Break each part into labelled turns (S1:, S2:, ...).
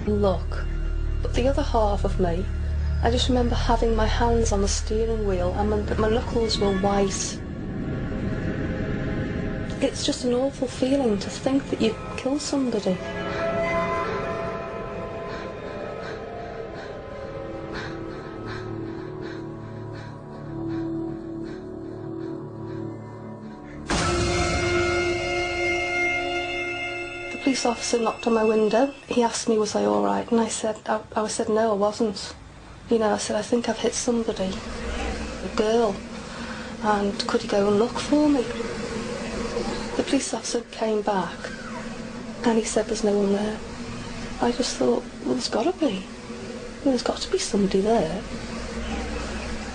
S1: look. But the other half of me, I just remember having my hands on the steering wheel and my knuckles were white. It's just an awful feeling to think that you killed somebody. The police officer knocked on my window. He asked me was I all right, and I said no, I wasn't. You know, I said, I think I've hit somebody, a girl, and could you go and look for me? The police officer came back and he said there's no one there. I just thought, well, there's got to be. There's got to be somebody there.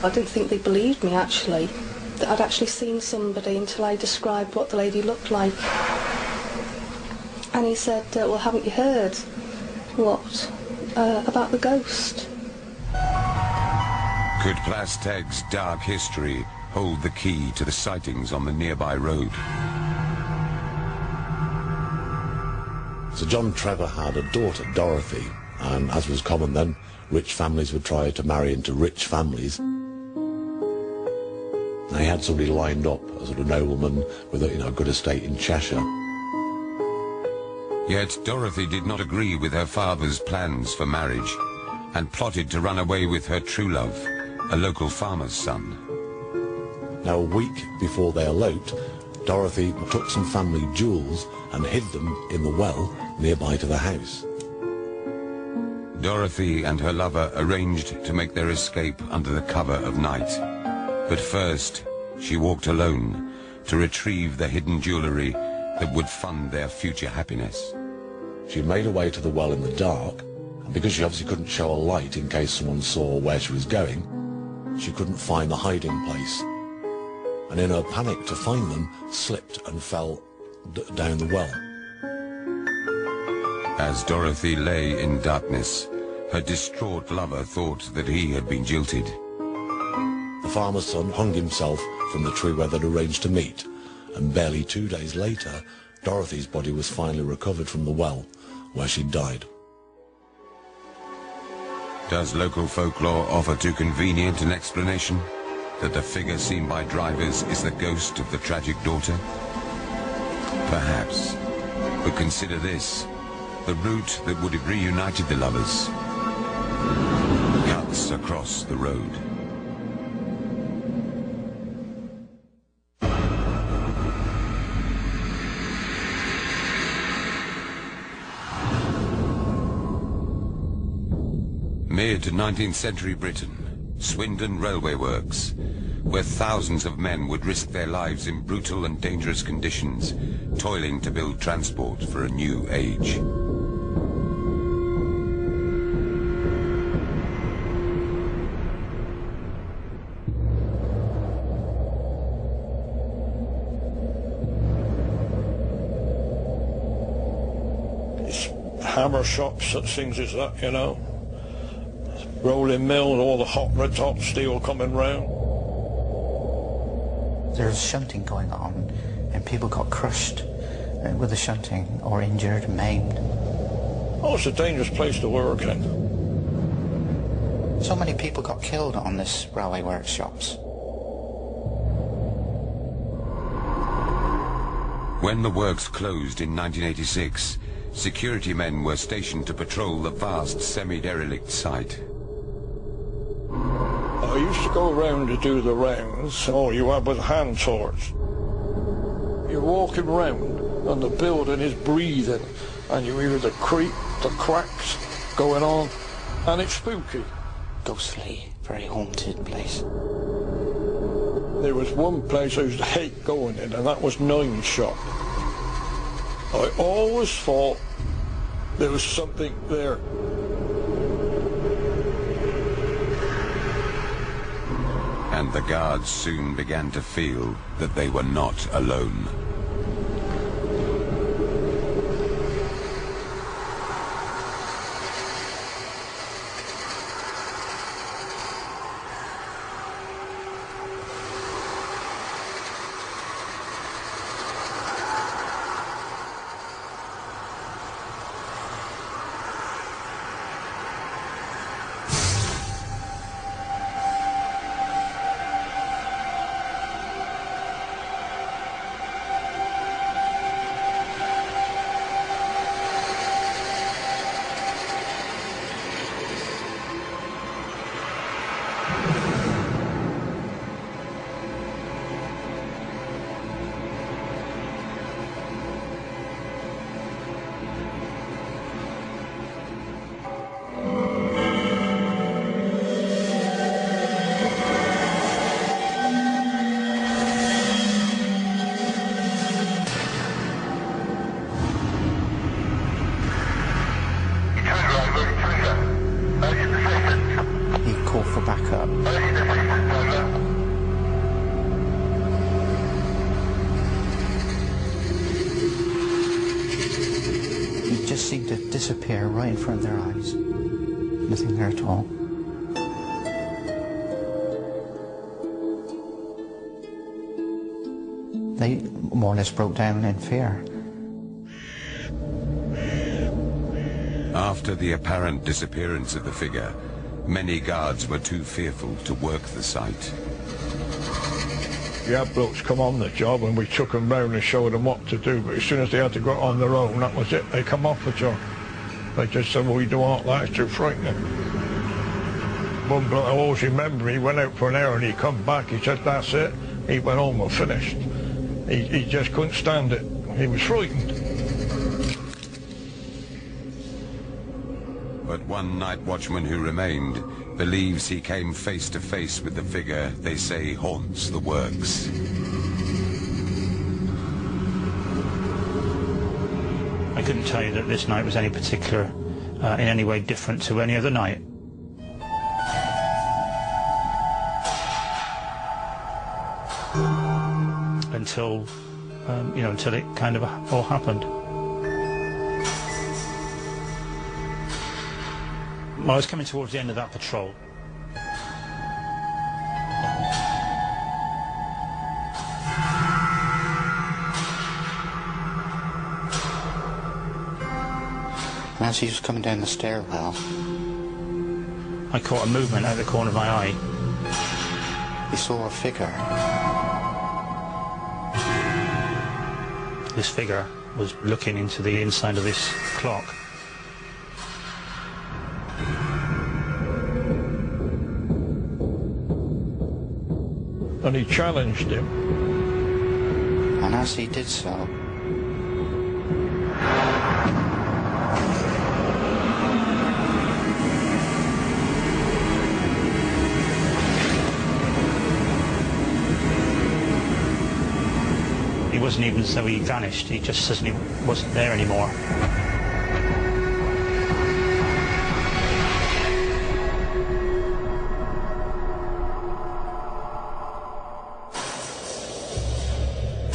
S1: I didn't think they believed me, actually, that I'd actually seen somebody until I described what the lady looked like. And he said, well, haven't you heard? What? About the ghost.
S2: Could Plasteg's dark history hold the key to the sightings on the nearby road?
S3: Sir John Trevor had a daughter, Dorothy, and as was common then, rich families would try to marry into rich families. They had somebody lined up, a sort of nobleman with a good estate in Cheshire.
S2: Yet Dorothy did not agree with her father's plans for marriage and plotted to run away with her true love, a local farmer's son.
S3: Now, a week before they eloped, Dorothy took some family jewels and hid them in the well nearby to the house.
S2: Dorothy and her lover arranged to make their escape under the cover of night. But first, she walked alone to retrieve the hidden jewellery that would fund their future happiness.
S3: She made her way to the well in the dark, and because she obviously couldn't show a light in case someone saw where she was going, she couldn't find the hiding place. And in her panic to find them, slipped and fell down the well.
S2: As Dorothy lay in darkness, her distraught lover thought that he had been jilted.
S3: The farmer's son hung himself from the tree where they'd arranged to meet, and barely 2 days later, Dorothy's body was finally recovered from the well, where she died.
S2: Does local folklore offer too convenient an explanation? That the figure seen by drivers is the ghost of the tragic daughter? Perhaps. But consider this. The route that would have reunited the lovers cuts across the road. Mid-19th century Britain, Swindon Railway Works, where thousands of men would risk their lives in brutal and dangerous conditions, toiling to build transport for a new age.
S4: It's hammer shops and things as that, you know. Rolling mill and all the red hot steel coming round.
S5: There's shunting going on and people got crushed with the shunting or injured and maimed.
S4: Oh, it's a dangerous place to work in.
S5: So many people got killed on this railway workshops.
S2: When the works closed in 1986, security men were stationed to patrol the vast semi-derelict site.
S4: I used to go around to do the rounds, all you have with hand torch. You're walking round and the building is breathing and you hear the creak, the cracks going on, and it's spooky.
S5: Ghostly, very haunted place.
S4: There was one place I used to hate going in, and that was Nine's shop. I always thought there was something there.
S2: And the guards soon began to feel that they were not alone.
S5: disappear right in front of their eyes. Nothing there at all. They more or less broke down in fear.
S2: After the apparent disappearance of the figure, many guards were too fearful to work the site.
S4: We had blokes come on the job and we took them round and showed them what to do, but as soon as they had to go on their own, that was it, they come off the job. They just said, well, we don't want that, it's too frightening. One bloke, I always remember, he went out for an hour and he come back, he said, that's it, he went home, we're finished. He just couldn't stand it, he was frightened.
S2: But one night watchman who remained believes he came face to face with the figure they say haunts the works.
S6: I couldn't tell you that this night was any particular, in any way different to any other night. Until, until it kind of all happened. Well, I was coming towards the end of that patrol.
S5: And as he was coming down the stairwell,
S6: I caught a movement out of the corner of my eye.
S5: he saw a figure.
S6: This figure was looking into the inside of this clock.
S4: And he challenged him.
S5: And as he did so,
S6: It wasn't even as though he vanished, he just suddenly wasn't there anymore.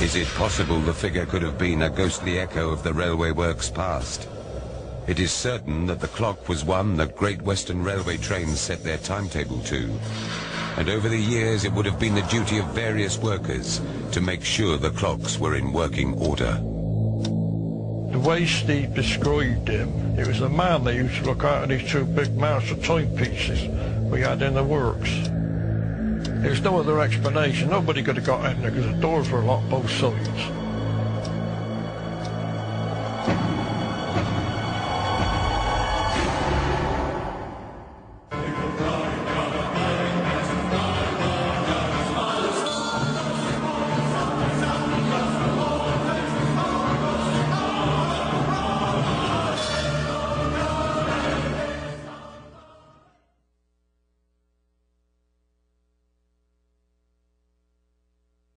S2: Is it possible the figure could have been a ghostly echo of the railway works past? It is certain that the clock was one that Great Western Railway trains set their timetable to. And over the years it would have been the duty of various workers to make sure the clocks were in working order.
S4: The way Steve described him, it was the man that used to look out at these two big master timepieces we had in the works. There's no other explanation. Nobody could have got in there because the doors were locked both sides.